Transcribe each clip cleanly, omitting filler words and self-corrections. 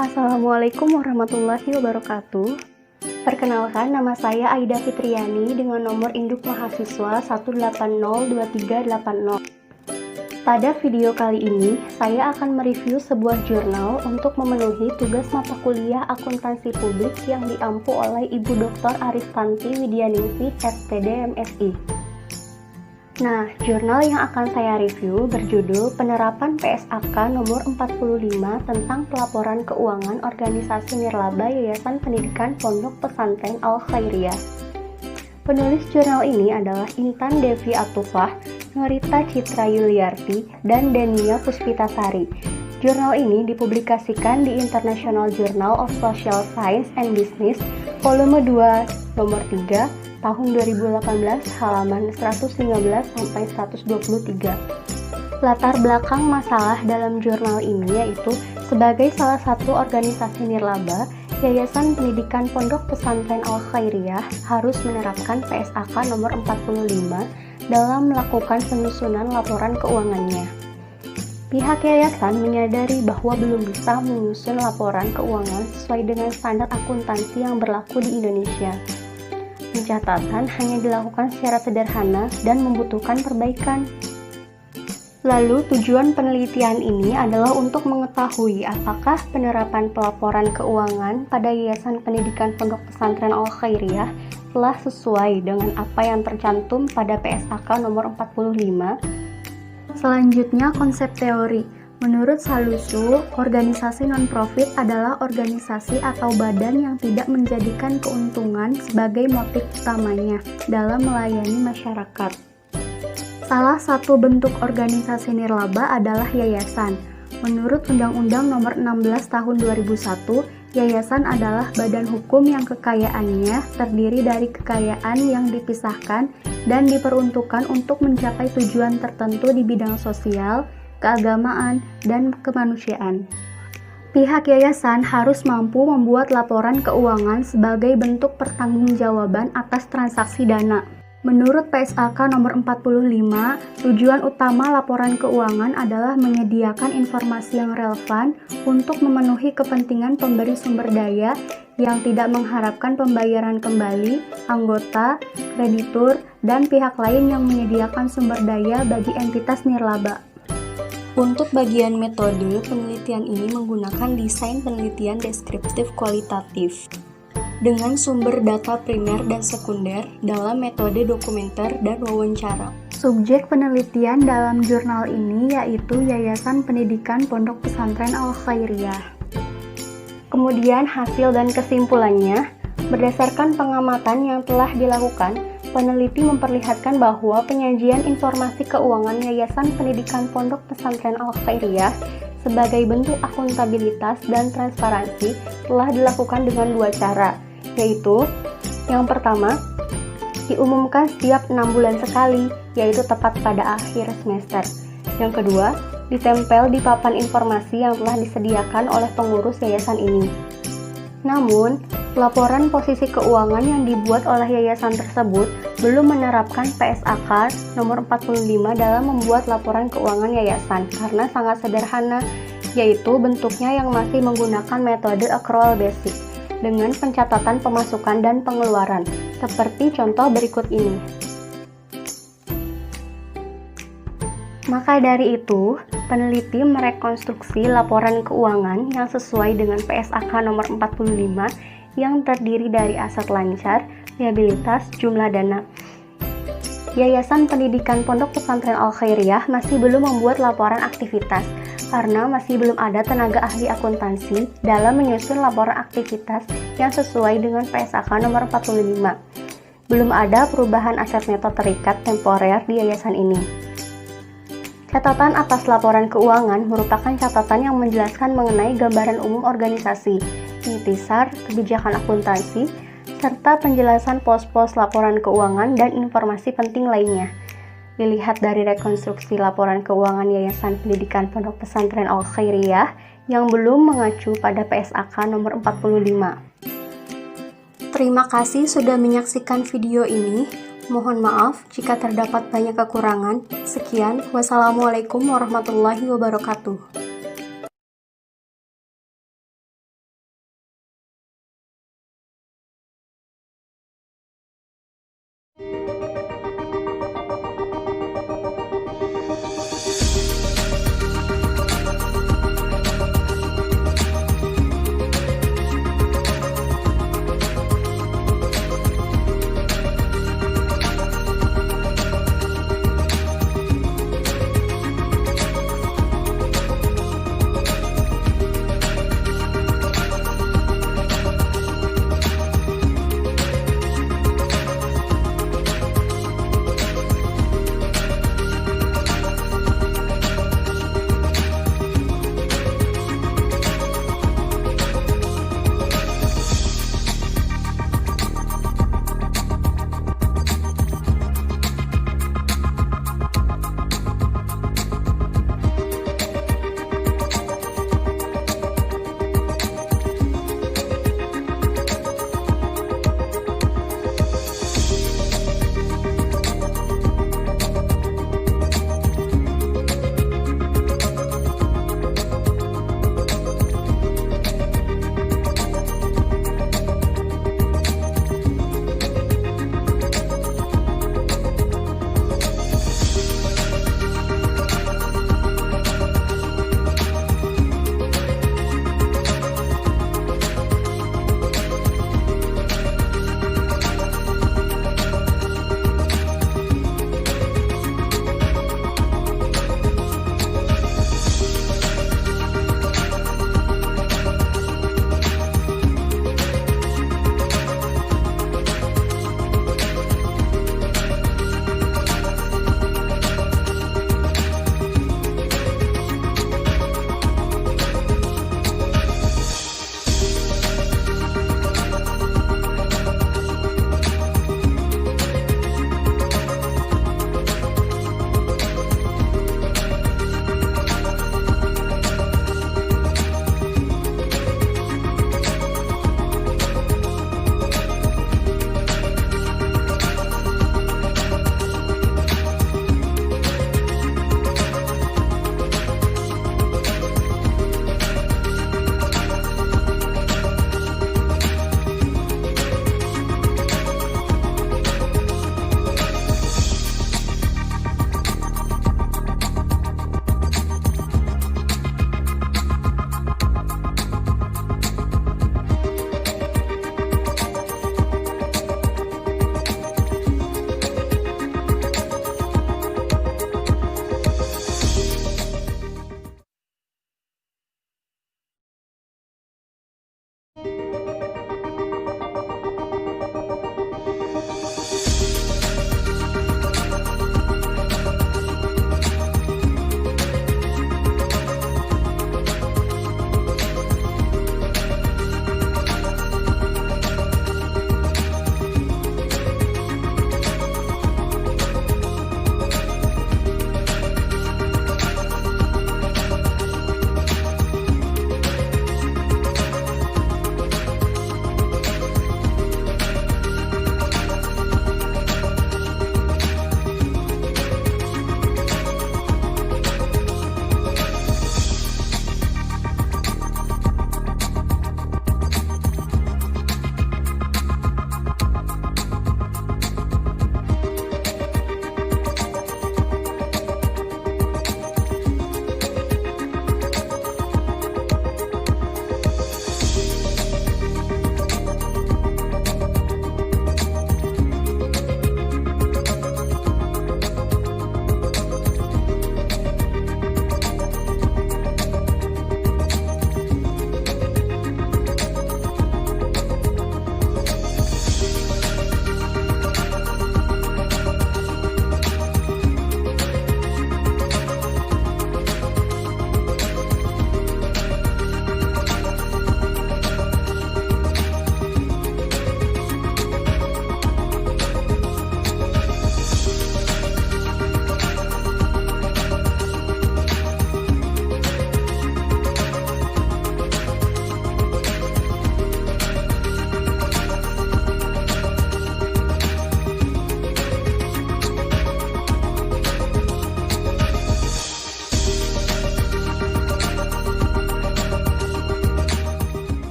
Assalamualaikum warahmatullahi wabarakatuh. Perkenalkan, nama saya Aida Fitriani dengan nomor induk mahasiswa 1802380. Pada video kali ini, saya akan mereview sebuah jurnal untuk memenuhi tugas mata kuliah akuntansi publik yang diampu oleh Ibu Dr. Aristanti Widyaningsih, SPD MSI. Nah, jurnal yang akan saya review berjudul Penerapan PSAK nomor 45 tentang pelaporan keuangan organisasi nirlaba Yayasan Pendidikan Pondok Pesantren Al-Khairiyah. Penulis jurnal ini adalah Intan Devi Atufah, Norita Citra Yuliarti, dan Dania Puspitasari. Jurnal ini dipublikasikan di International Journal of Social Science and Business, volume 2, nomor 3, tahun 2018, halaman 115-123. Latar belakang masalah dalam jurnal ini yaitu sebagai salah satu organisasi nirlaba, Yayasan Pendidikan Pondok Pesantren Al-Khairiyah harus menerapkan PSAK nomor 45 dalam melakukan penyusunan laporan keuangannya. Pihak yayasan menyadari bahwa belum bisa menyusun laporan keuangan sesuai dengan standar akuntansi yang berlaku di Indonesia. Pencatatan hanya dilakukan secara sederhana dan membutuhkan perbaikan. Lalu tujuan penelitian ini adalah untuk mengetahui apakah penerapan pelaporan keuangan pada Yayasan Pendidikan Pondok Pesantren Al-Khairiyah telah sesuai dengan apa yang tercantum pada PSAK nomor 45. Selanjutnya, konsep teori. Menurut Salusu, organisasi non-profit adalah organisasi atau badan yang tidak menjadikan keuntungan sebagai motif utamanya dalam melayani masyarakat. Salah satu bentuk organisasi nirlaba adalah yayasan. Menurut Undang-Undang Nomor 16 Tahun 2001, yayasan adalah badan hukum yang kekayaannya terdiri dari kekayaan yang dipisahkan dan diperuntukkan untuk mencapai tujuan tertentu di bidang sosial, keagamaan, dan kemanusiaan. Pihak yayasan harus mampu membuat laporan keuangan sebagai bentuk pertanggungjawaban atas transaksi dana. Menurut PSAK nomor 45, tujuan utama laporan keuangan adalah menyediakan informasi yang relevan untuk memenuhi kepentingan pemberi sumber daya yang tidak mengharapkan pembayaran kembali, anggota, kreditur, dan pihak lain yang menyediakan sumber daya bagi entitas nirlaba. Untuk bagian metode, penelitian ini menggunakan desain penelitian deskriptif kualitatif dengan sumber data primer dan sekunder dalam metode dokumenter dan wawancara. Subjek penelitian dalam jurnal ini yaitu Yayasan Pendidikan Pondok Pesantren Al-Khairiyah. Kemudian hasil dan kesimpulannya, berdasarkan pengamatan yang telah dilakukan, peneliti memperlihatkan bahwa penyajian informasi keuangan Yayasan Pendidikan Pondok Pesantren Al-Khairiyah sebagai bentuk akuntabilitas dan transparansi telah dilakukan dengan dua cara, yaitu yang pertama, diumumkan setiap 6 bulan sekali, yaitu tepat pada akhir semester. Yang kedua, ditempel di papan informasi yang telah disediakan oleh pengurus yayasan ini. Namun, laporan posisi keuangan yang dibuat oleh yayasan tersebut belum menerapkan PSAK nomor 45 dalam membuat laporan keuangan yayasan karena sangat sederhana, yaitu bentuknya yang masih menggunakan metode accrual basic dengan pencatatan pemasukan dan pengeluaran, seperti contoh berikut ini. Maka dari itu, peneliti merekonstruksi laporan keuangan yang sesuai dengan PSAK nomor 45 yang terdiri dari aset lancar, liabilitas, jumlah dana. Yayasan Pendidikan Pondok Pesantren Al-Khairiyah masih belum membuat laporan aktivitas karena masih belum ada tenaga ahli akuntansi dalam menyusun laporan aktivitas yang sesuai dengan PSAK nomor 45. Belum ada perubahan aset neto terikat temporer di yayasan ini. Catatan atas laporan keuangan merupakan catatan yang menjelaskan mengenai gambaran umum organisasi, intisar, kebijakan akuntansi, serta penjelasan pos-pos laporan keuangan dan informasi penting lainnya. Dilihat dari rekonstruksi laporan keuangan Yayasan Pendidikan Pondok Pesantren Al-Khairiyah yang belum mengacu pada PSAK nomor 45. Terima kasih sudah menyaksikan video ini. Mohon maaf jika terdapat banyak kekurangan. Sekian, wassalamualaikum warahmatullahi wabarakatuh.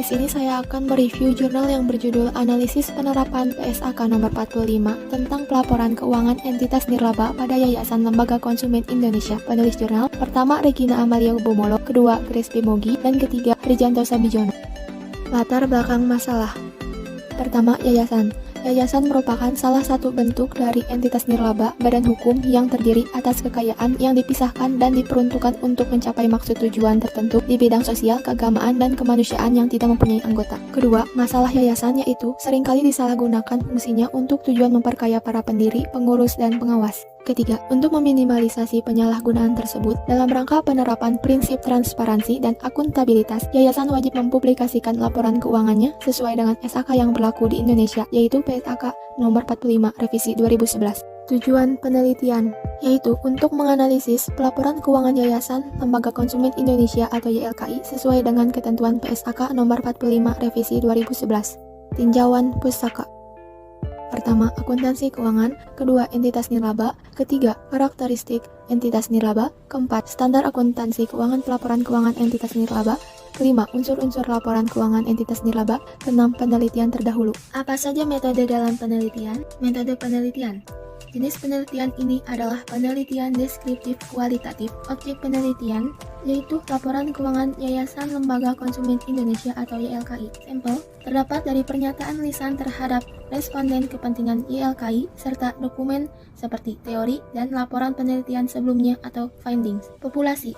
Di sini saya akan mereview jurnal yang berjudul Analisis Penerapan PSAK nomor 45 tentang pelaporan keuangan entitas nirlaba pada Yayasan Lembaga Konsumen Indonesia. Penulis jurnal pertama Regina Amalia Bomolo, kedua Grace Bimogi, dan ketiga Rijanto Sabijono. Latar belakang masalah. Pertama, yayasan. Yayasan merupakan salah satu bentuk dari entitas nirlaba badan hukum yang terdiri atas kekayaan yang dipisahkan dan diperuntukkan untuk mencapai maksud tujuan tertentu di bidang sosial, keagamaan, dan kemanusiaan yang tidak mempunyai anggota. Kedua, masalah yayasan yaitu seringkali disalahgunakan fungsinya untuk tujuan memperkaya para pendiri, pengurus, dan pengawas. Ketiga, untuk meminimalisasi penyalahgunaan tersebut, dalam rangka penerapan prinsip transparansi dan akuntabilitas, yayasan wajib mempublikasikan laporan keuangannya sesuai dengan SAK yang berlaku di Indonesia, yaitu PSAK nomor 45 revisi 2011. Tujuan penelitian yaitu untuk menganalisis pelaporan keuangan Yayasan Lembaga Konsumen Indonesia atau YLKI sesuai dengan ketentuan PSAK nomor 45 revisi 2011. Tinjauan pusaka. Pertama, akuntansi keuangan. Kedua, entitas nirlaba. Ketiga, karakteristik entitas nirlaba. Keempat, standar akuntansi keuangan pelaporan keuangan entitas nirlaba. Kelima, unsur-unsur laporan keuangan entitas nirlaba. Keenam, penelitian terdahulu. Apa saja metode dalam penelitian? Metode penelitian. Jenis penelitian ini adalah penelitian deskriptif kualitatif. Objek penelitian yaitu laporan keuangan Yayasan Lembaga Konsumen Indonesia atau YLKI. Sampel terdapat dari pernyataan lisan terhadap responden kepentingan YLKI serta dokumen seperti teori dan laporan penelitian sebelumnya atau findings. Populasi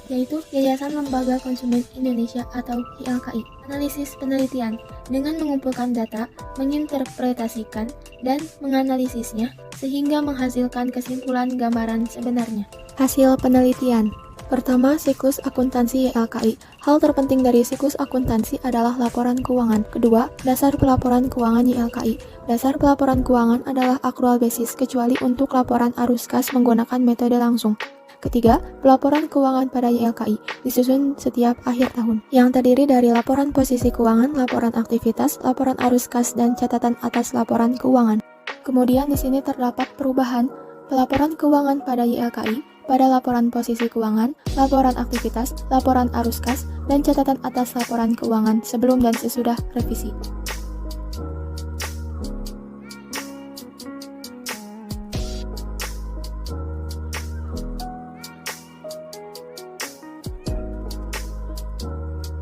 yaitu Yayasan Lembaga Konsumen Indonesia atau YLKI. Analisis penelitian dengan mengumpulkan data, menginterpretasikan, dan menganalisisnya sehingga menghasilkan kesimpulan gambaran sebenarnya. Hasil penelitian. Pertama, siklus akuntansi YLKI. Hal terpenting dari siklus akuntansi adalah laporan keuangan. Kedua, dasar pelaporan keuangan YLKI. Dasar pelaporan keuangan adalah akrual basis kecuali untuk laporan arus kas menggunakan metode langsung. Ketiga, pelaporan keuangan pada YLKI disusun setiap akhir tahun, yang terdiri dari laporan posisi keuangan, laporan aktivitas, laporan arus kas, dan catatan atas laporan keuangan. Kemudian di sini terdapat perubahan pelaporan keuangan pada YLKI pada laporan posisi keuangan, laporan aktivitas, laporan arus kas, dan catatan atas laporan keuangan sebelum dan sesudah revisi.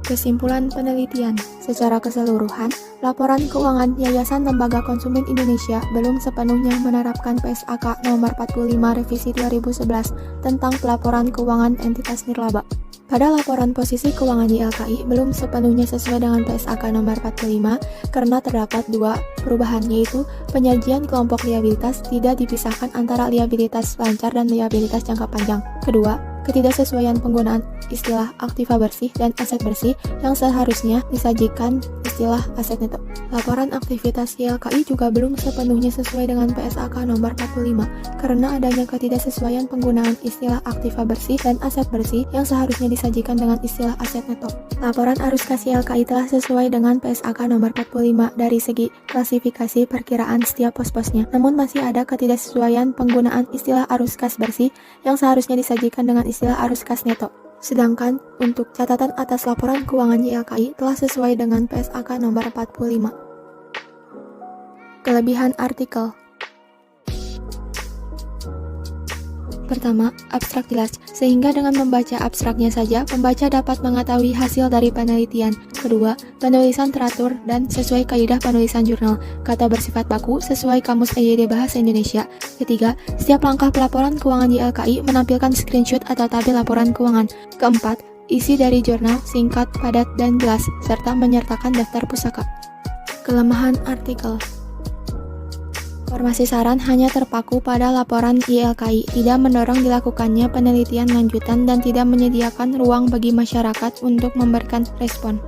Kesimpulan penelitian. Secara keseluruhan, laporan keuangan Yayasan Lembaga Konsumen Indonesia belum sepenuhnya menerapkan PSAK nomor 45 revisi 2011 tentang pelaporan keuangan entitas nirlaba. Pada laporan posisi keuangan YLKI belum sepenuhnya sesuai dengan PSAK nomor 45 karena terdapat dua perubahan, yaitu penyajian kelompok liabilitas tidak dipisahkan antara liabilitas lancar dan liabilitas jangka panjang. Kedua, ketidaksesuaian penggunaan istilah aktiva bersih dan aset bersih yang seharusnya disajikan istilah aset neto. Laporan aktivitas YLKI juga belum sepenuhnya sesuai dengan PSAK nomor 45 karena adanya ketidaksesuaian penggunaan istilah aktiva bersih dan aset bersih yang seharusnya disajikan dengan istilah aset neto. Laporan arus kas YLKI telah sesuai dengan PSAK nomor 45 dari segi klasifikasi perkiraan setiap pos-posnya, namun masih ada ketidaksesuaian penggunaan istilah arus kas bersih yang seharusnya disajikan dengan istilah arus kas neto. Sedangkan untuk catatan atas laporan keuangan YLKI telah sesuai dengan PSAK nomor 45. Kelebihan artikel. Pertama, abstrak jelas, sehingga dengan membaca abstraknya saja, pembaca dapat mengetahui hasil dari penelitian. Kedua, penulisan teratur dan sesuai kaidah penulisan jurnal, kata bersifat baku sesuai Kamus EYD Bahasa Indonesia. Ketiga, setiap langkah pelaporan keuangan YLKI menampilkan screenshot atau tabel laporan keuangan. Keempat, isi dari jurnal singkat, padat, dan jelas, serta menyertakan daftar pusaka. Kelemahan artikel. Informasi saran hanya terpaku pada laporan YLKI, tidak mendorong dilakukannya penelitian lanjutan dan tidak menyediakan ruang bagi masyarakat untuk memberikan respon.